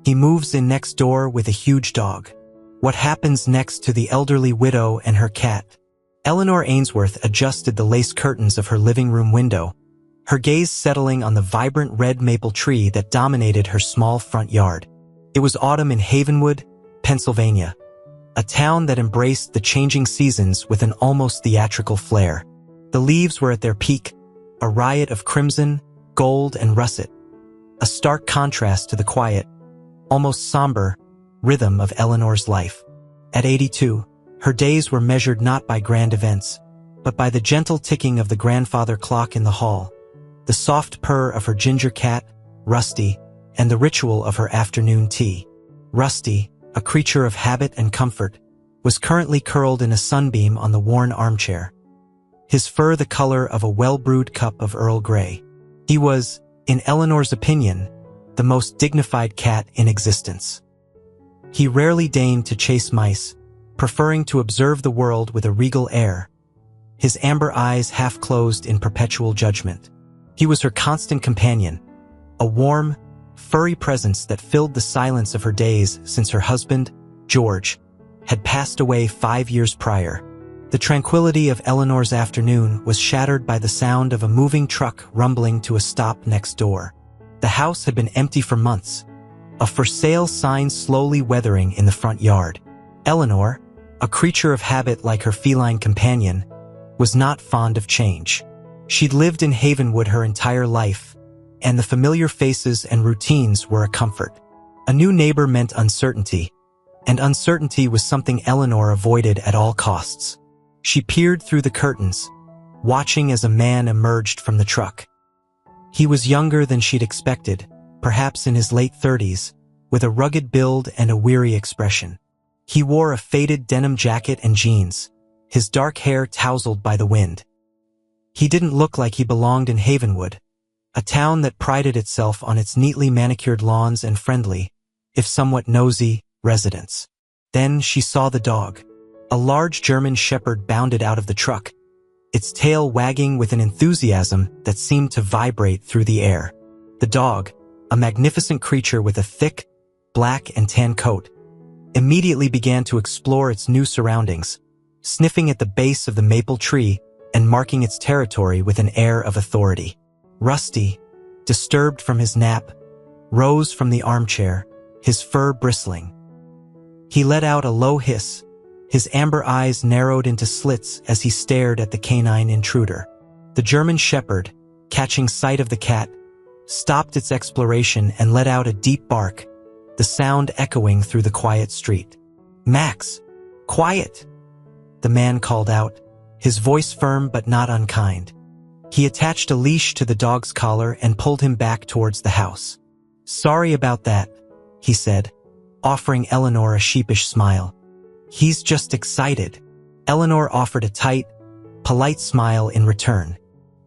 He moves in next door with a huge dog. What happens next to the elderly widow and her cat? Eleanor Ainsworth adjusted the lace curtains of her living room window, her gaze settling on the vibrant red maple tree that dominated her small front yard. It was autumn in Havenwood, Pennsylvania, a town that embraced the changing seasons with an almost theatrical flair. The leaves were at their peak, a riot of crimson, gold, and russet, a stark contrast to the quiet, almost somber, rhythm of Eleanor's life. At 82, her days were measured not by grand events, but by the gentle ticking of the grandfather clock in the hall, the soft purr of her ginger cat, Rusty, and the ritual of her afternoon tea. Rusty, a creature of habit and comfort, was currently curled in a sunbeam on the worn armchair, his fur the color of a well-brewed cup of Earl Grey. He was, in Eleanor's opinion, the most dignified cat in existence. He rarely deigned to chase mice, preferring to observe the world with a regal air, his amber eyes half closed in perpetual judgment. He was her constant companion, a warm, furry presence that filled the silence of her days since her husband, George, had passed away 5 years prior. The tranquility of Eleanor's afternoon was shattered by the sound of a moving truck rumbling to a stop next door. The house had been empty for months, a for sale sign slowly weathering in the front yard. Eleanor, a creature of habit like her feline companion, was not fond of change. She'd lived in Havenwood her entire life, and the familiar faces and routines were a comfort. A new neighbor meant uncertainty, and uncertainty was something Eleanor avoided at all costs. She peered through the curtains, watching as a man emerged from the truck. He was younger than she'd expected, perhaps in his late 30s, with a rugged build and a weary expression. He wore a faded denim jacket and jeans, his dark hair tousled by the wind. He didn't look like he belonged in Havenwood, a town that prided itself on its neatly manicured lawns and friendly, if somewhat nosy, residents. Then she saw the dog. A large German shepherd bounded out of the truck, its tail wagging with an enthusiasm that seemed to vibrate through the air. The dog, a magnificent creature with a thick, black and tan coat, immediately began to explore its new surroundings, sniffing at the base of the maple tree and marking its territory with an air of authority. Rusty, disturbed from his nap, rose from the armchair, his fur bristling. He let out a low hiss, his amber eyes narrowed into slits as he stared at the canine intruder. The German shepherd, catching sight of the cat, stopped its exploration and let out a deep bark, the sound echoing through the quiet street. "Max, quiet!" the man called out, his voice firm but not unkind. He attached a leash to the dog's collar and pulled him back towards the house. "Sorry about that," he said, offering Eleanor a sheepish smile. "He's just excited." Eleanor offered a tight, polite smile in return.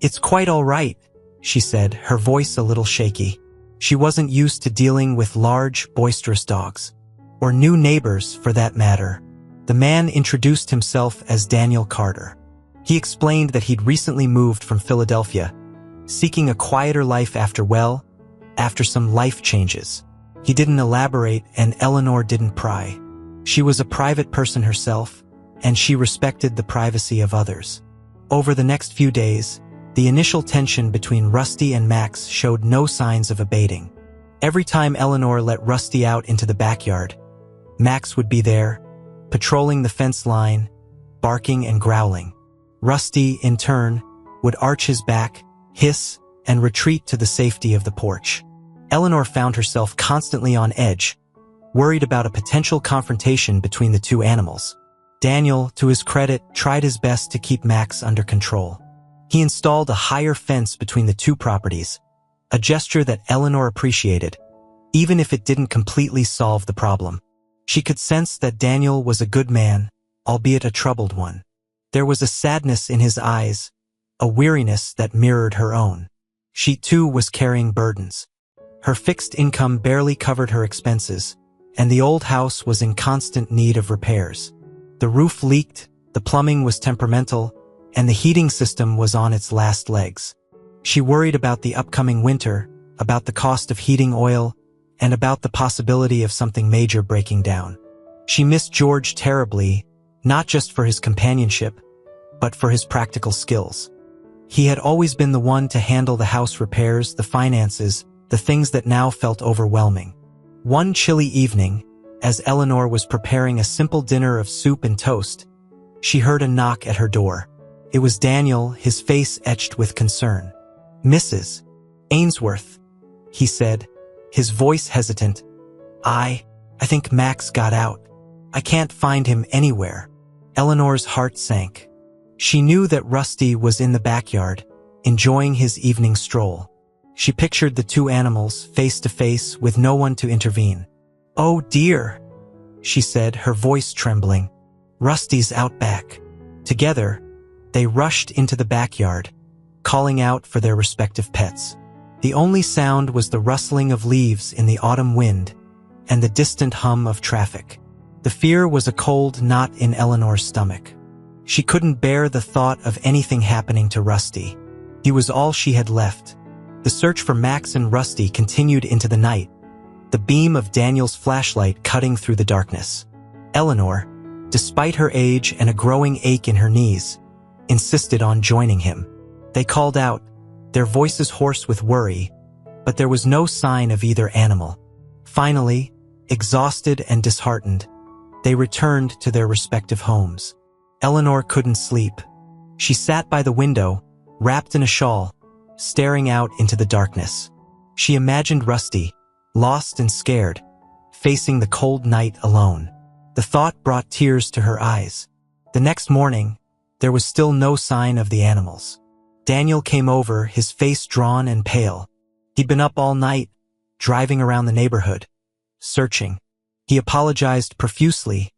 "It's quite all right," she said, her voice a little shaky. She wasn't used to dealing with large, boisterous dogs. Or new neighbors, for that matter. The man introduced himself as Daniel Carter. He explained that he'd recently moved from Philadelphia, seeking a quieter life after some life changes. He didn't elaborate, and Eleanor didn't pry. She was a private person herself, and she respected the privacy of others. Over the next few days, the initial tension between Rusty and Max showed no signs of abating. Every time Eleanor let Rusty out into the backyard, Max would be there, patrolling the fence line, barking and growling. Rusty, in turn, would arch his back, hiss, and retreat to the safety of the porch. Eleanor found herself constantly on edge, worried about a potential confrontation between the two animals. Daniel, to his credit, tried his best to keep Max under control. He installed a higher fence between the two properties, a gesture that Eleanor appreciated, even if it didn't completely solve the problem. She could sense that Daniel was a good man, albeit a troubled one. There was a sadness in his eyes, a weariness that mirrored her own. She too was carrying burdens. Her fixed income barely covered her expenses, and the old house was in constant need of repairs. The roof leaked, the plumbing was temperamental, and the heating system was on its last legs. She worried about the upcoming winter, about the cost of heating oil, and about the possibility of something major breaking down. She missed George terribly, not just for his companionship, but for his practical skills. He had always been the one to handle the house repairs, the finances, the things that now felt overwhelming. One chilly evening, as Eleanor was preparing a simple dinner of soup and toast, she heard a knock at her door. It was Daniel, his face etched with concern. "Mrs. Ainsworth," he said, his voice hesitant. I think Max got out. I can't find him anywhere." Eleanor's heart sank. She knew that Rusty was in the backyard, enjoying his evening stroll. She pictured the two animals face to face with no one to intervene. "Oh dear," she said, her voice trembling. "Rusty's out back." Together, they rushed into the backyard, calling out for their respective pets. The only sound was the rustling of leaves in the autumn wind and the distant hum of traffic. The fear was a cold knot in Eleanor's stomach. She couldn't bear the thought of anything happening to Rusty. He was all she had left. The search for Max and Rusty continued into the night, the beam of Daniel's flashlight cutting through the darkness. Eleanor, despite her age and a growing ache in her knees, insisted on joining him. They called out, their voices hoarse with worry, but there was no sign of either animal. Finally, exhausted and disheartened, they returned to their respective homes. Eleanor couldn't sleep. She sat by the window, wrapped in a shawl, staring out into the darkness. She imagined Rusty, lost and scared, facing the cold night alone. The thought brought tears to her eyes. The next morning, there was still no sign of the animals. Daniel came over, his face drawn and pale. He'd been up all night, driving around the neighborhood, searching. He apologized profusely,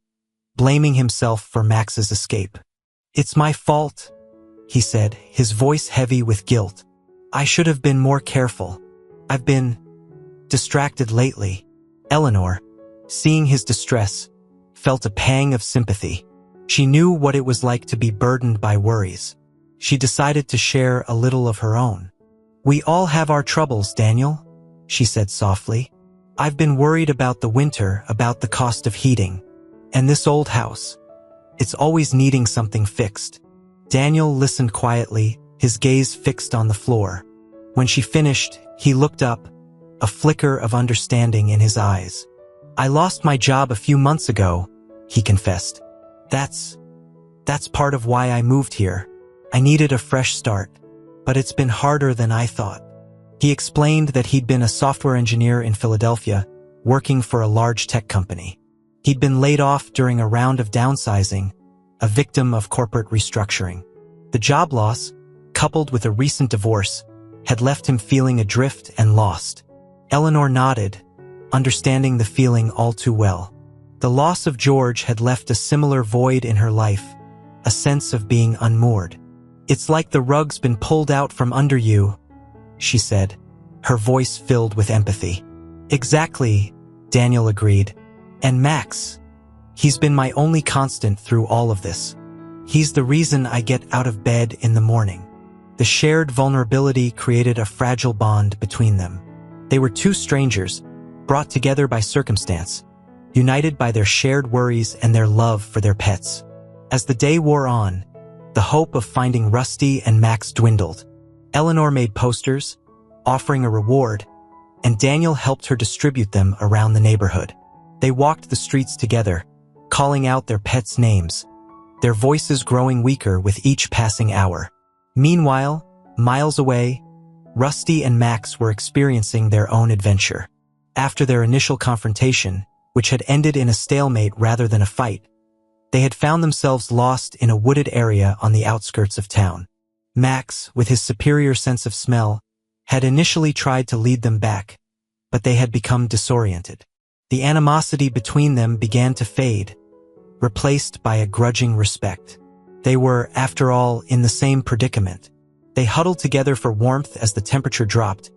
blaming himself for Max's escape. "It's my fault," he said, his voice heavy with guilt. "I should have been more careful. I've been distracted lately." Eleanor, seeing his distress, felt a pang of sympathy. She knew what it was like to be burdened by worries. She decided to share a little of her own. "We all have our troubles, Daniel," she said softly. "I've been worried about the winter, about the cost of heating. And this old house. It's always needing something fixed." Daniel listened quietly, his gaze fixed on the floor. When she finished, he looked up, a flicker of understanding in his eyes. "I lost my job a few months ago," he confessed. That's part of why I moved here. I needed a fresh start, but it's been harder than I thought." He explained that he'd been a software engineer in Philadelphia, working for a large tech company. He'd been laid off during a round of downsizing, a victim of corporate restructuring. The job loss, coupled with a recent divorce, had left him feeling adrift and lost. Eleanor nodded, understanding the feeling all too well. The loss of George had left a similar void in her life, a sense of being unmoored. "It's like the rug's been pulled out from under you," she said, her voice filled with empathy. "Exactly," Daniel agreed. "And Max, he's been my only constant through all of this. He's the reason I get out of bed in the morning." The shared vulnerability created a fragile bond between them. They were two strangers, brought together by circumstance, united by their shared worries and their love for their pets. As the day wore on, the hope of finding Rusty and Max dwindled. Eleanor made posters, offering a reward, and Daniel helped her distribute them around the neighborhood. They walked the streets together, calling out their pets' names, their voices growing weaker with each passing hour. Meanwhile, miles away, Rusty and Max were experiencing their own adventure. After their initial confrontation, which had ended in a stalemate rather than a fight, they had found themselves lost in a wooded area on the outskirts of town. Max, with his superior sense of smell, had initially tried to lead them back, but they had become disoriented. The animosity between them began to fade, replaced by a grudging respect. They were, after all, in the same predicament. They huddled together for warmth as the temperature dropped,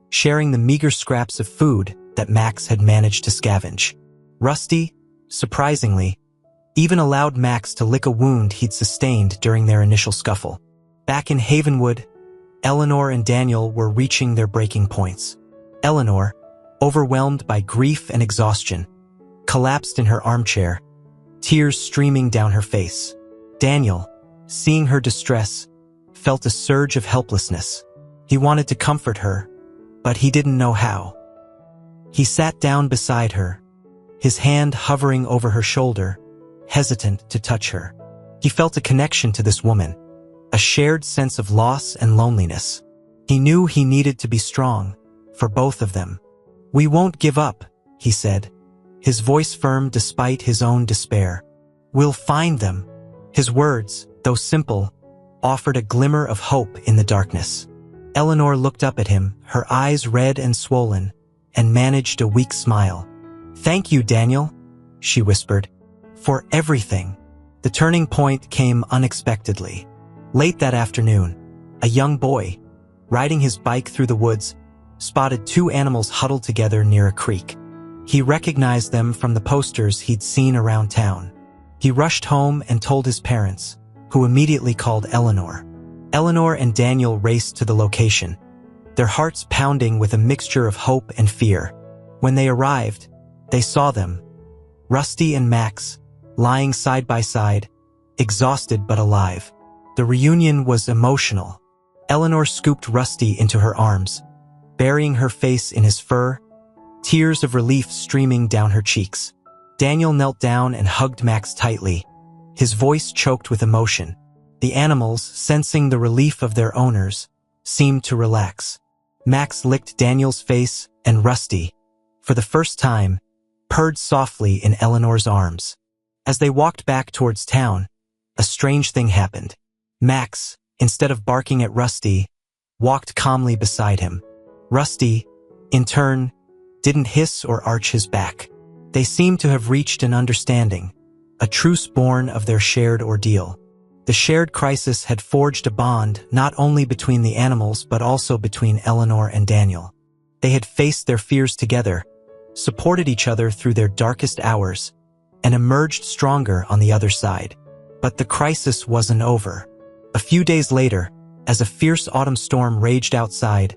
sharing the meager scraps of food that Max had managed to scavenge. Rusty, surprisingly, even allowed Max to lick a wound he'd sustained during their initial scuffle. Back in Havenwood, Eleanor and Daniel were reaching their breaking points. Eleanor, overwhelmed by grief and exhaustion, collapsed in her armchair, tears streaming down her face. Daniel, seeing her distress, felt a surge of helplessness. He wanted to comfort her, but he didn't know how. He sat down beside her, his hand hovering over her shoulder, hesitant to touch her. He felt a connection to this woman, a shared sense of loss and loneliness. He knew he needed to be strong, for both of them. "We won't give up," he said, his voice firm despite his own despair. "We'll find them." His words, though simple, offered a glimmer of hope in the darkness. Eleanor looked up at him, her eyes red and swollen, and managed a weak smile. "Thank you, Daniel," she whispered, "for everything." The turning point came unexpectedly. Late that afternoon, a young boy, riding his bike through the woods, spotted two animals huddled together near a creek. He recognized them from the posters he'd seen around town. He rushed home and told his parents, who immediately called Eleanor. Eleanor and Daniel raced to the location, their hearts pounding with a mixture of hope and fear. When they arrived, they saw them, Rusty and Max, lying side by side, exhausted but alive. The reunion was emotional. Eleanor scooped Rusty into her arms, burying her face in his fur, tears of relief streaming down her cheeks. Daniel knelt down and hugged Max tightly, his voice choked with emotion. The animals, sensing the relief of their owners, seemed to relax. Max licked Daniel's face, and Rusty, for the first time, purred softly in Eleanor's arms. As they walked back towards town, a strange thing happened. Max, instead of barking at Rusty, walked calmly beside him. Rusty, in turn, didn't hiss or arch his back. They seemed to have reached an understanding, a truce born of their shared ordeal. The shared crisis had forged a bond not only between the animals but also between Eleanor and Daniel. They had faced their fears together, supported each other through their darkest hours, and emerged stronger on the other side. But the crisis wasn't over. A few days later, as a fierce autumn storm raged outside,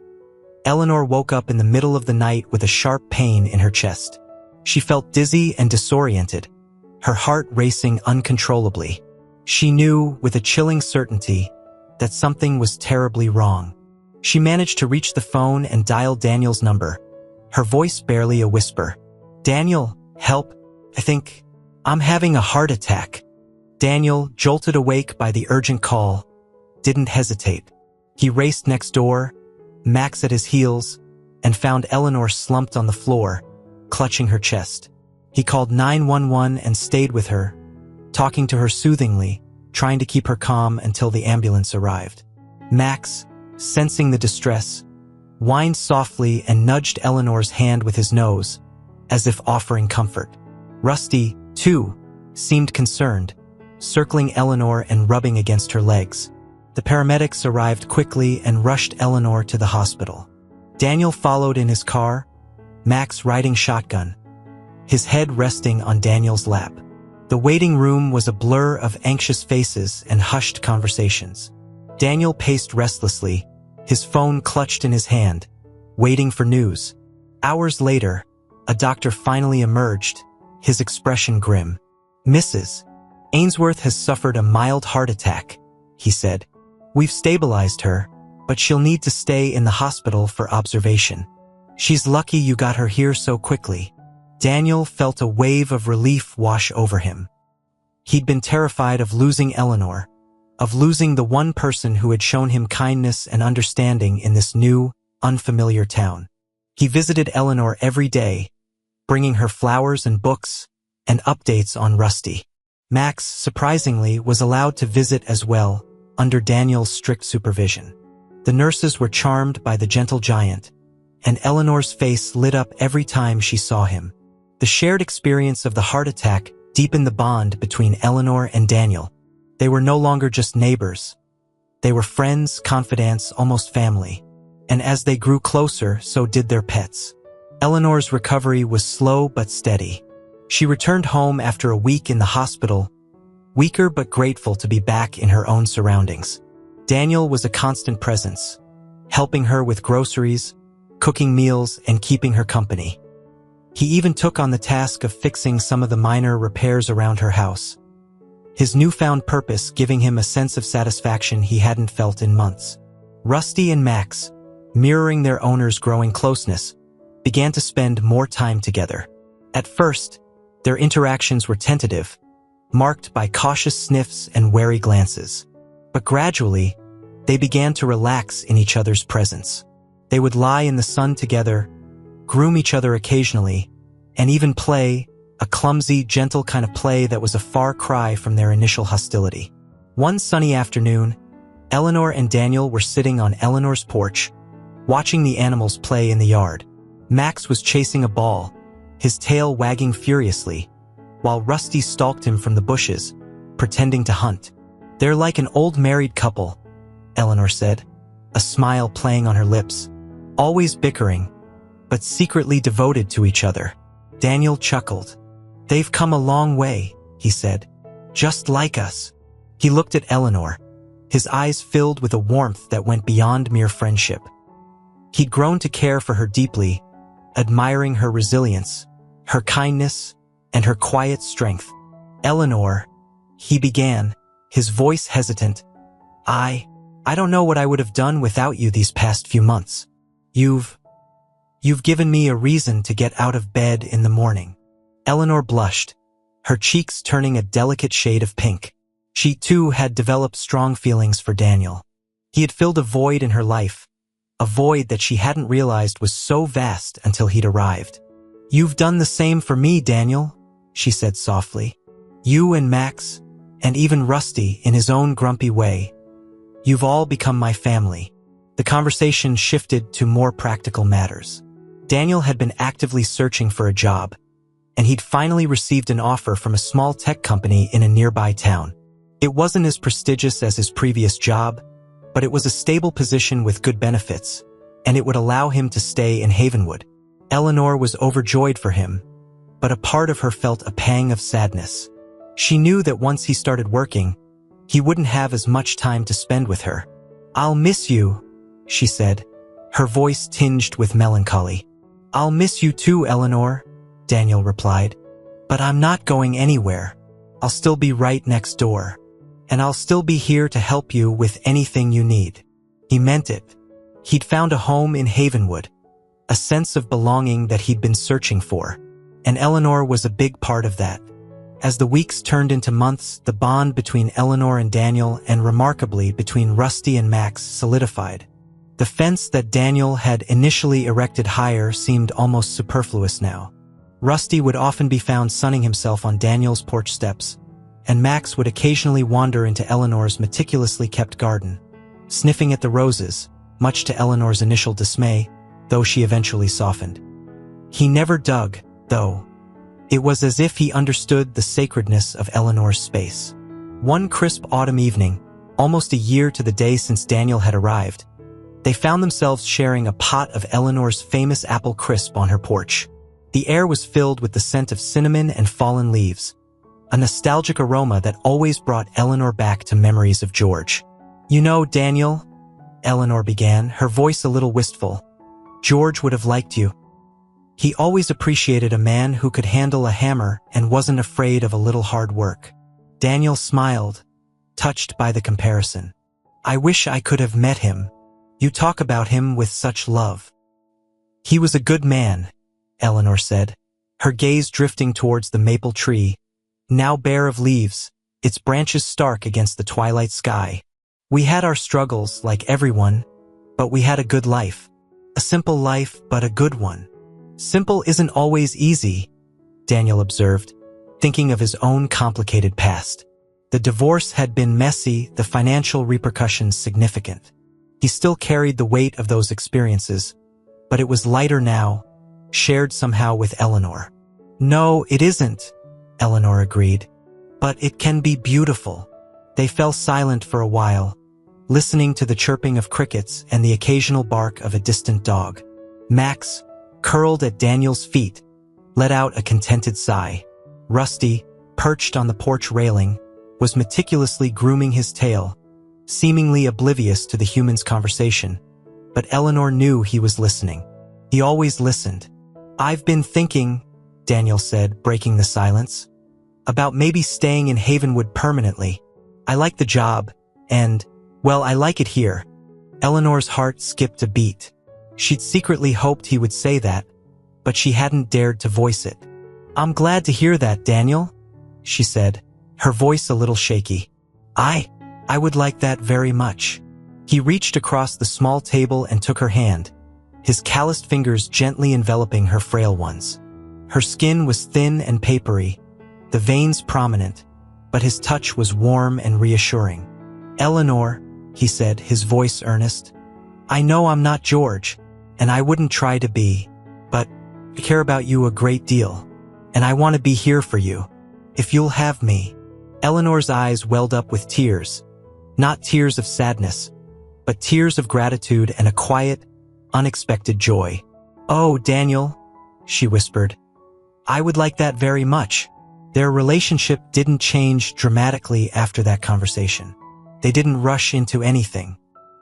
Eleanor woke up in the middle of the night with a sharp pain in her chest. She felt dizzy and disoriented, her heart racing uncontrollably. She knew, with a chilling certainty, that something was terribly wrong. She managed to reach the phone and dial Daniel's number, her voice barely a whisper. "Daniel, help. I think I'm having a heart attack." Daniel, jolted awake by the urgent call, didn't hesitate. He raced next door, Max at his heels, and found Eleanor slumped on the floor, clutching her chest. He called 911 and stayed with her, talking to her soothingly, trying to keep her calm until the ambulance arrived. Max, sensing the distress, whined softly and nudged Eleanor's hand with his nose, as if offering comfort. Rusty, too, seemed concerned, circling Eleanor and rubbing against her legs. The paramedics arrived quickly and rushed Eleanor to the hospital. Daniel followed in his car, Max riding shotgun, his head resting on Daniel's lap. The waiting room was a blur of anxious faces and hushed conversations. Daniel paced restlessly, his phone clutched in his hand, waiting for news. Hours later, a doctor finally emerged, his expression grim. "Mrs. Ainsworth has suffered a mild heart attack," he said. "We've stabilized her, but she'll need to stay in the hospital for observation. She's lucky you got her here so quickly." Daniel felt a wave of relief wash over him. He'd been terrified of losing Eleanor, of losing the one person who had shown him kindness and understanding in this new, unfamiliar town. He visited Eleanor every day, bringing her flowers and books, and updates on Rusty. Max, surprisingly, was allowed to visit as well, under Daniel's strict supervision. The nurses were charmed by the gentle giant, and Eleanor's face lit up every time she saw him. The shared experience of the heart attack deepened the bond between Eleanor and Daniel. They were no longer just neighbors. They were friends, confidants, almost family. And as they grew closer, so did their pets. Eleanor's recovery was slow but steady. She returned home after a week in the hospital, weaker but grateful to be back in her own surroundings. Daniel was a constant presence, helping her with groceries, cooking meals and keeping her company. He even took on the task of fixing some of the minor repairs around her house, his newfound purpose giving him a sense of satisfaction he hadn't felt in months. Rusty and Max, mirroring their owner's growing closeness, began to spend more time together. At first, their interactions were tentative, marked by cautious sniffs and wary glances. But gradually, they began to relax in each other's presence. They would lie in the sun together, groom each other occasionally, and even play, a clumsy, gentle kind of play that was a far cry from their initial hostility. One sunny afternoon, Eleanor and Daniel were sitting on Eleanor's porch, watching the animals play in the yard. Max was chasing a ball, his tail wagging furiously, while Rusty stalked him from the bushes, pretending to hunt. "They're like an old married couple," Eleanor said, a smile playing on her lips. "Always bickering, but secretly devoted to each other." Daniel chuckled. "They've come a long way," he said. "Just like us." He looked at Eleanor, his eyes filled with a warmth that went beyond mere friendship. He'd grown to care for her deeply, admiring her resilience, her kindness, and her quiet strength. "Eleanor," he began, his voice hesitant, I don't know what I would have done without you these past few months. You've given me a reason to get out of bed in the morning." Eleanor blushed, her cheeks turning a delicate shade of pink. She too had developed strong feelings for Daniel. He had filled a void in her life, a void that she hadn't realized was so vast until he'd arrived. "You've done the same for me, Daniel," she said softly. "You and Max, and even Rusty in his own grumpy way. You've all become my family." The conversation shifted to more practical matters. Daniel had been actively searching for a job, and he'd finally received an offer from a small tech company in a nearby town. It wasn't as prestigious as his previous job, but it was a stable position with good benefits, and it would allow him to stay in Havenwood. Eleanor was overjoyed for him, but a part of her felt a pang of sadness. She knew that once he started working, he wouldn't have as much time to spend with her. "I'll miss you," she said, her voice tinged with melancholy. "I'll miss you too, Eleanor," Daniel replied. "But I'm not going anywhere. I'll still be right next door, and I'll still be here to help you with anything you need." He meant it. He'd found a home in Havenwood, a sense of belonging that he'd been searching for, and Eleanor was a big part of that. As the weeks turned into months, the bond between Eleanor and Daniel, and remarkably between Rusty and Max, solidified. The fence that Daniel had initially erected higher seemed almost superfluous now. Rusty would often be found sunning himself on Daniel's porch steps, and Max would occasionally wander into Eleanor's meticulously kept garden, sniffing at the roses, much to Eleanor's initial dismay, though she eventually softened. He never dug, though. It was as if he understood the sacredness of Eleanor's space. One crisp autumn evening, almost a year to the day since Daniel had arrived, they found themselves sharing a pot of Eleanor's famous apple crisp on her porch. The air was filled with the scent of cinnamon and fallen leaves, a nostalgic aroma that always brought Eleanor back to memories of George. "You know, Daniel," Eleanor began, her voice a little wistful, "George would have liked you. He always appreciated a man who could handle a hammer and wasn't afraid of a little hard work." Daniel smiled, touched by the comparison. "I wish I could have met him. You talk about him with such love." "He was a good man," Eleanor said, her gaze drifting towards the maple tree, now bare of leaves, its branches stark against the twilight sky. "We had our struggles, like everyone, but we had a good life. A simple life, but a good one." "Simple isn't always easy," Daniel observed, thinking of his own complicated past. The divorce had been messy, the financial repercussions significant. He still carried the weight of those experiences, but it was lighter now, shared somehow with Eleanor. "No, it isn't," Eleanor agreed. "But it can be beautiful." They fell silent for a while, listening to the chirping of crickets and the occasional bark of a distant dog. Max, curled at Daniel's feet, let out a contented sigh. Rusty, perched on the porch railing, was meticulously grooming his tail, seemingly oblivious to the human's conversation, but Eleanor knew he was listening. He always listened. "I've been thinking," Daniel said, breaking the silence, "about maybe staying in Havenwood permanently. I like the job, and, well, I like it here." Eleanor's heart skipped a beat. She'd secretly hoped he would say that, but she hadn't dared to voice it. "I'm glad to hear that, Daniel," she said, her voice a little shaky. I would like that very much." He reached across the small table and took her hand, his calloused fingers gently enveloping her frail ones. Her skin was thin and papery, the veins prominent, but his touch was warm and reassuring. "Eleanor," he said, his voice earnest, "I know I'm not George, and I wouldn't try to be, but I care about you a great deal, and I want to be here for you, if you'll have me." Eleanor's eyes welled up with tears, not tears of sadness, but tears of gratitude and a quiet, unexpected joy. "Oh, Daniel," she whispered, "I would like that very much." Their relationship didn't change dramatically after that conversation. They didn't rush into anything.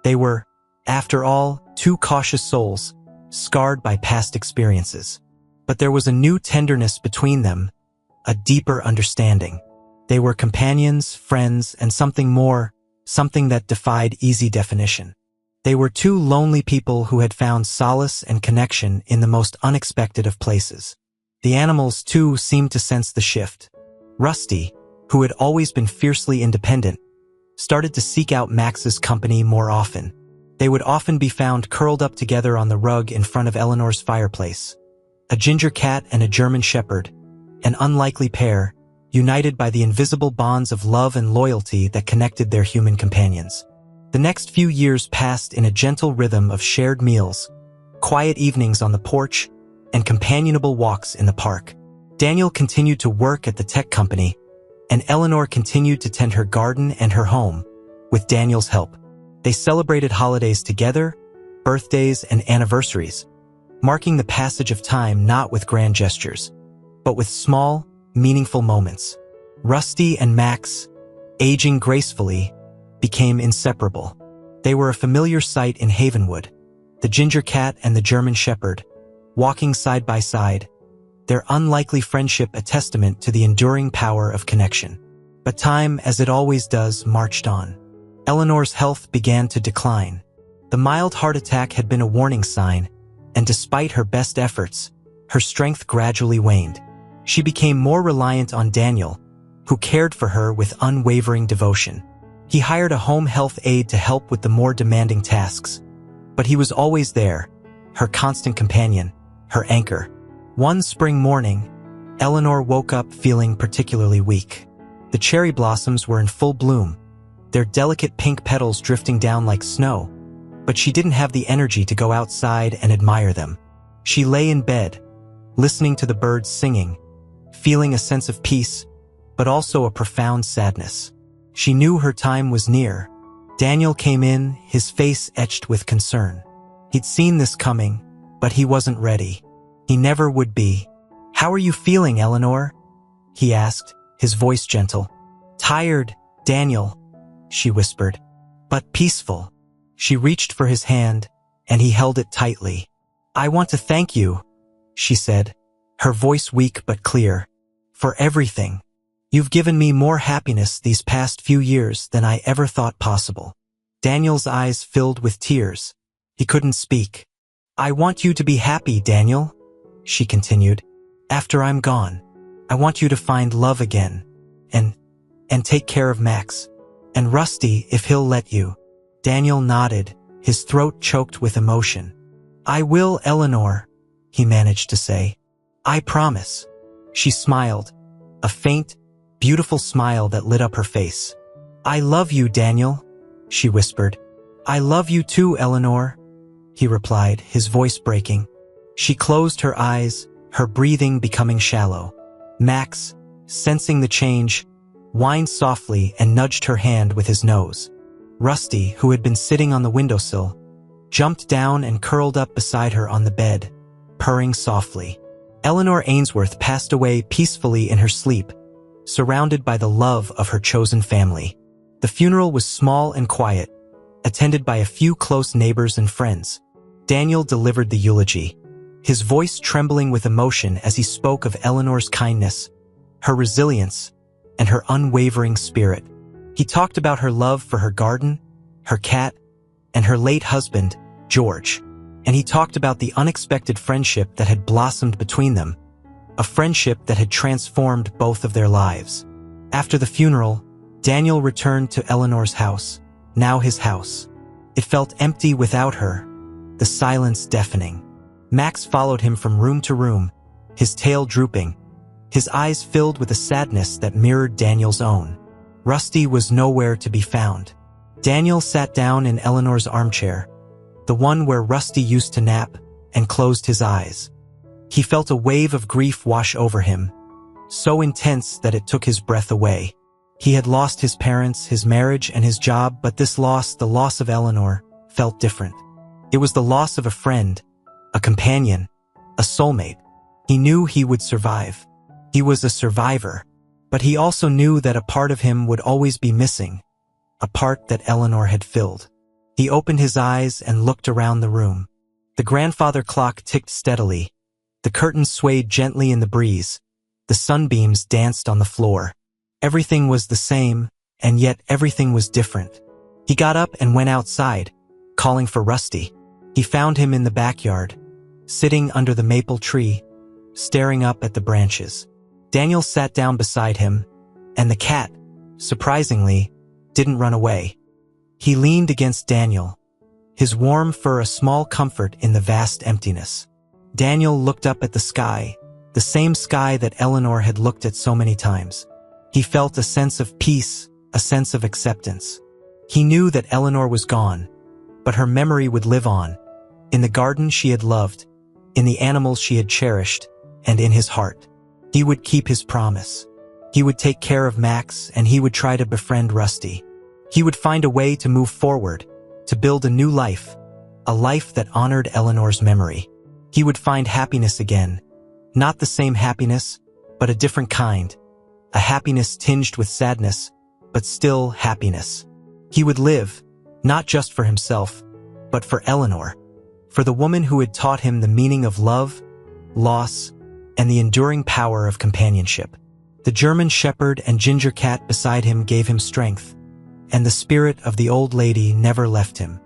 They were, after all, two cautious souls, scarred by past experiences. But there was a new tenderness between them, a deeper understanding. They were companions, friends, and something more, something that defied easy definition. They were two lonely people who had found solace and connection in the most unexpected of places. The animals, too, seemed to sense the shift. Rusty, who had always been fiercely independent, started to seek out Max's company more often. They would often be found curled up together on the rug in front of Eleanor's fireplace. A ginger cat and a German shepherd, an unlikely pair, united by the invisible bonds of love and loyalty that connected their human companions. The next few years passed in a gentle rhythm of shared meals, quiet evenings on the porch, and companionable walks in the park. Daniel continued to work at the tech company, and Eleanor continued to tend her garden and her home, with Daniel's help. They celebrated holidays together, birthdays and anniversaries, marking the passage of time not with grand gestures, but with small, meaningful moments. Rusty and Max, aging gracefully, became inseparable. They were a familiar sight in Havenwood, the ginger cat and the German shepherd, walking side by side, their unlikely friendship a testament to the enduring power of connection. But time, as it always does, marched on. Eleanor's health began to decline. The mild heart attack had been a warning sign, and despite her best efforts, her strength gradually waned. She became more reliant on Daniel, who cared for her with unwavering devotion. He hired a home health aide to help with the more demanding tasks, but he was always there, her constant companion, her anchor. One spring morning, Eleanor woke up feeling particularly weak. The cherry blossoms were in full bloom, their delicate pink petals drifting down like snow, but she didn't have the energy to go outside and admire them. She lay in bed, listening to the birds singing, feeling a sense of peace, but also a profound sadness. She knew her time was near. Daniel came in, his face etched with concern. He'd seen this coming, but he wasn't ready. He never would be. "How are you feeling, Eleanor?" he asked, his voice gentle. "Tired, Daniel," she whispered, "but peaceful." She reached for his hand, and he held it tightly. "I want to thank you," she said, her voice weak but clear, "for everything. You've given me more happiness these past few years than I ever thought possible." Daniel's eyes filled with tears. He couldn't speak. "I want you to be happy, Daniel," she continued. "After I'm gone, I want you to find love again, and take care of Max. And Rusty, if he'll let you." Daniel nodded, his throat choked with emotion. "I will, Eleanor," he managed to say. "I promise." She smiled, a faint, beautiful smile that lit up her face. "I love you, Daniel," she whispered. "I love you too, Eleanor," he replied, his voice breaking. She closed her eyes, her breathing becoming shallow. Max, sensing the change, whined softly and nudged her hand with his nose. Rusty, who had been sitting on the windowsill, jumped down and curled up beside her on the bed, purring softly. Eleanor Ainsworth passed away peacefully in her sleep, surrounded by the love of her chosen family. The funeral was small and quiet, attended by a few close neighbors and friends. Daniel delivered the eulogy, his voice trembling with emotion as he spoke of Eleanor's kindness, her resilience, and her unwavering spirit. He talked about her love for her garden, her cat, and her late husband, George. And he talked about the unexpected friendship that had blossomed between them, a friendship that had transformed both of their lives. After the funeral, Daniel returned to Eleanor's house, now his house. It felt empty without her, the silence deafening. Max followed him from room to room, his tail drooping, his eyes filled with a sadness that mirrored Daniel's own. Rusty was nowhere to be found. Daniel sat down in Eleanor's armchair, the one where Rusty used to nap, and closed his eyes. He felt a wave of grief wash over him, so intense that it took his breath away. He had lost his parents, his marriage, and his job, but this loss, the loss of Eleanor, felt different. It was the loss of a friend, a companion, a soulmate. He knew he would survive. He was a survivor, but he also knew that a part of him would always be missing, a part that Eleanor had filled. He opened his eyes and looked around the room. The grandfather clock ticked steadily. The curtains swayed gently in the breeze. The sunbeams danced on the floor. Everything was the same, and yet everything was different. He got up and went outside, calling for Rusty. He found him in the backyard, sitting under the maple tree, staring up at the branches. Daniel sat down beside him, and the cat, surprisingly, didn't run away. He leaned against Daniel, his warm fur a small comfort in the vast emptiness. Daniel looked up at the sky, the same sky that Eleanor had looked at so many times. He felt a sense of peace, a sense of acceptance. He knew that Eleanor was gone, but her memory would live on, in the garden she had loved, in the animals she had cherished, and in his heart. He would keep his promise. He would take care of Max, and he would try to befriend Rusty. He would find a way to move forward, to build a new life, a life that honored Eleanor's memory. He would find happiness again, not the same happiness, but a different kind, a happiness tinged with sadness, but still happiness. He would live, not just for himself, but for Eleanor, for the woman who had taught him the meaning of love, loss, and the enduring power of companionship. The German shepherd and ginger cat beside him gave him strength, and the spirit of the old lady never left him.